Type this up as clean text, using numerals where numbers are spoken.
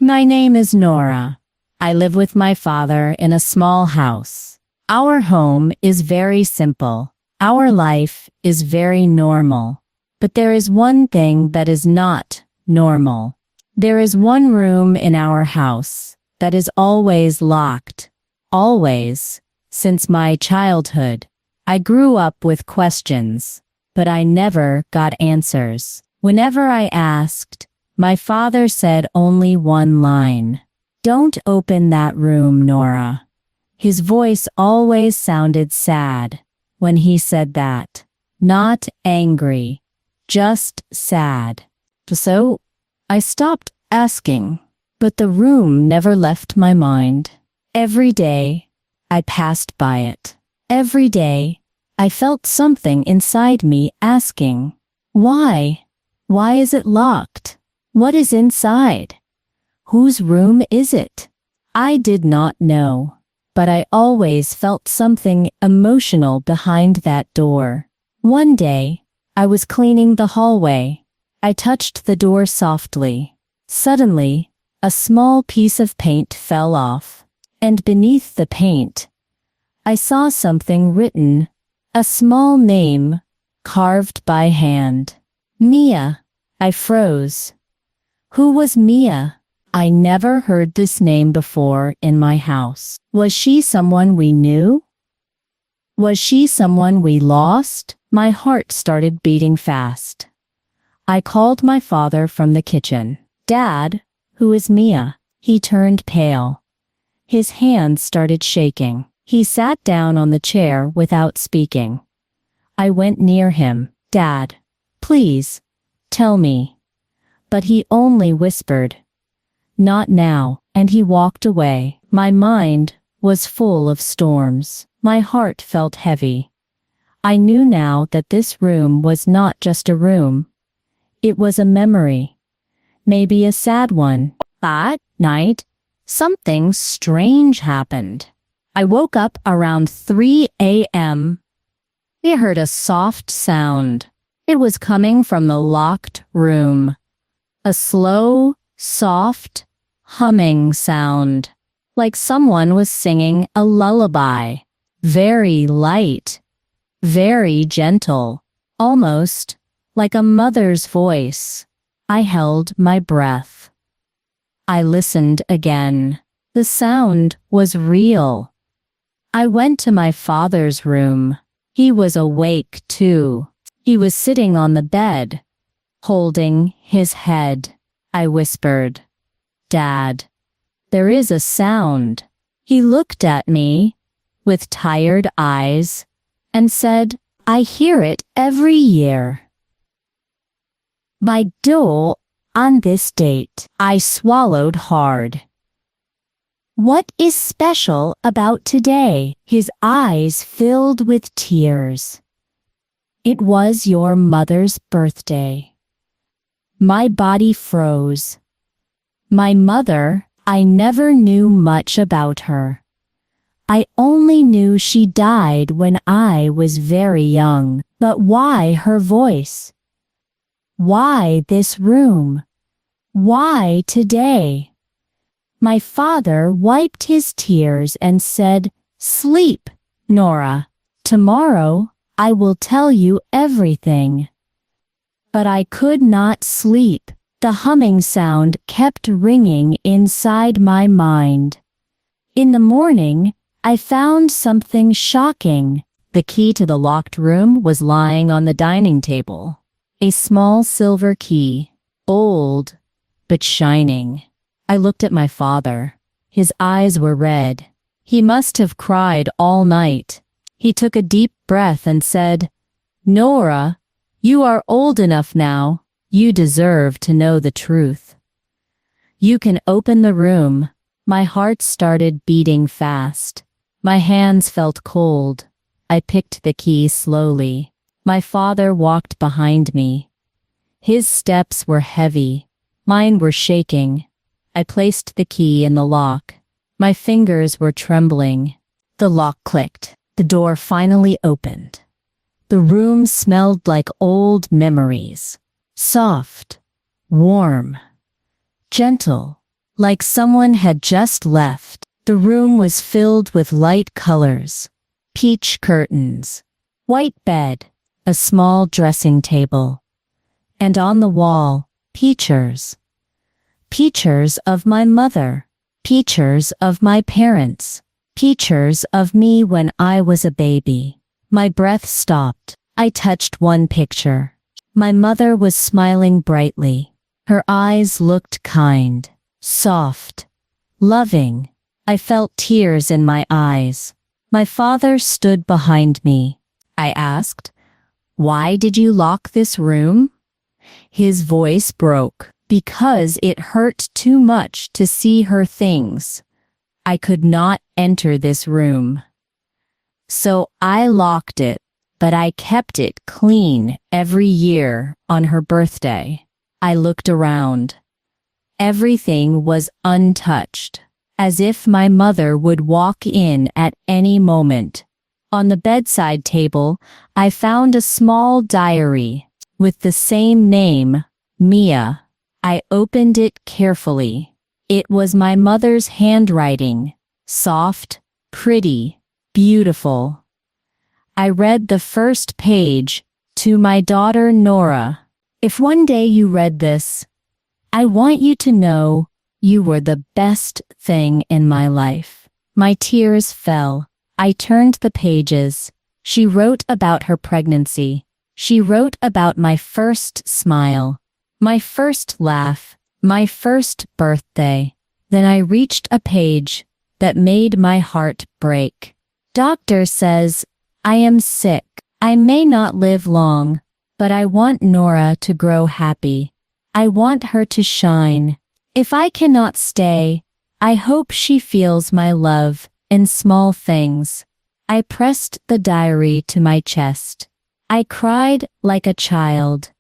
My name is Nora. I live with my father in a small house. Our home is very simple. Our life is very normal. But there is one thing that is not normal. There is one room in our house that is always locked. Always. Since my childhood. I grew up with questions, but I never got answers. Whenever I asked, my father said only one line. Don't open that room, Nora. His voice always sounded sad when he said that. Not angry, just sad. So, I stopped asking, but the room never left my mind. Every day, I passed by it. Every day, I felt something inside me asking, why? Why is it locked? What is inside? Whose room is it? I did not know, but I always felt something emotional behind that door. One day, I was cleaning the hallway. I touched the door softly. Suddenly, a small piece of paint fell off, and beneath the paint, I saw something written, a small name, carved by hand. Mia. I froze. Who was Mia? I never heard this name before in my house. Was she someone we knew? Was she someone we lost? My heart started beating fast. I called my father from the kitchen. Dad, who is Mia? He turned pale. His hands started shaking. He sat down on the chair without speaking. I went near him. Dad, please, tell me. But he only whispered, not now, and he walked away. My mind was full of storms. My heart felt heavy. I knew now that this room was not just a room. It was a memory. Maybe a sad one. That night, something strange happened. I woke up around 3 a.m. I heard a soft sound. It was coming from the locked room. A slow, soft, humming sound, like someone was singing a lullaby. Very light, very gentle, almost like a mother's voice. I held my breath. I listened again. The sound was real. I went to my father's room. He was awake too. He was sitting on the bed, holding his head. I whispered, Dad, there is a sound. He looked at me with tired eyes and said, I hear it every year. By door on this date, I swallowed hard. What is special about today? His eyes filled with tears. It was your mother's birthday. My body froze. My mother, I never knew much about her. I only knew she died when I was very young. But why her voice? Why this room? Why today? My father wiped his tears and said, Sleep, Nora. Tomorrow I will tell you everything. But I could not sleep. The humming sound kept ringing inside my mind. In the morning, I found something shocking. The key to the locked room was lying on the dining table. A small silver key, old but shining. I looked at my father. His eyes were red. He must have cried all night. He took a deep breath and said, Nora, you are old enough now. You deserve to know the truth. You can open the room. My heart started beating fast. My hands felt cold. I picked the key slowly. My father walked behind me. His steps were heavy. Mine were shaking. I placed the key in the lock. My fingers were trembling. The lock clicked. The door finally opened. The room smelled like old memories. Soft, warm, gentle, like someone had just left. The room was filled with light colors, peach curtains, white bed, a small dressing table, and on the wall, pictures. Pictures of my mother, pictures of my parents, pictures of me when I was a baby. My breath stopped. I touched one picture. My mother was smiling brightly. Her eyes looked kind, soft, loving. I felt tears in my eyes. My father stood behind me. I asked, "Why did you lock this room?" His voice broke. Because it hurt too much to see her things. I could not enter this room. So I locked it, but I kept it clean every year on her birthday. I looked around. Everything was untouched, as if my mother would walk in at any moment. On the bedside table, I found a small diary with the same name, Mia. I opened it carefully. It was my mother's handwriting, soft, pretty, beautiful. I read the first page to my daughter Nora. If one day you read this, I want you to know you were the best thing in my life. My tears fell. I turned the pages. She wrote about her pregnancy. She wrote about my first smile. My first laugh, my first birthday. Then I reached a page that made my heart break. Doctor says, I am sick. I may not live long, but I want Nora to grow happy. I want her to shine. If I cannot stay, I hope she feels my love in small things. I pressed the diary to my chest. I cried like a child.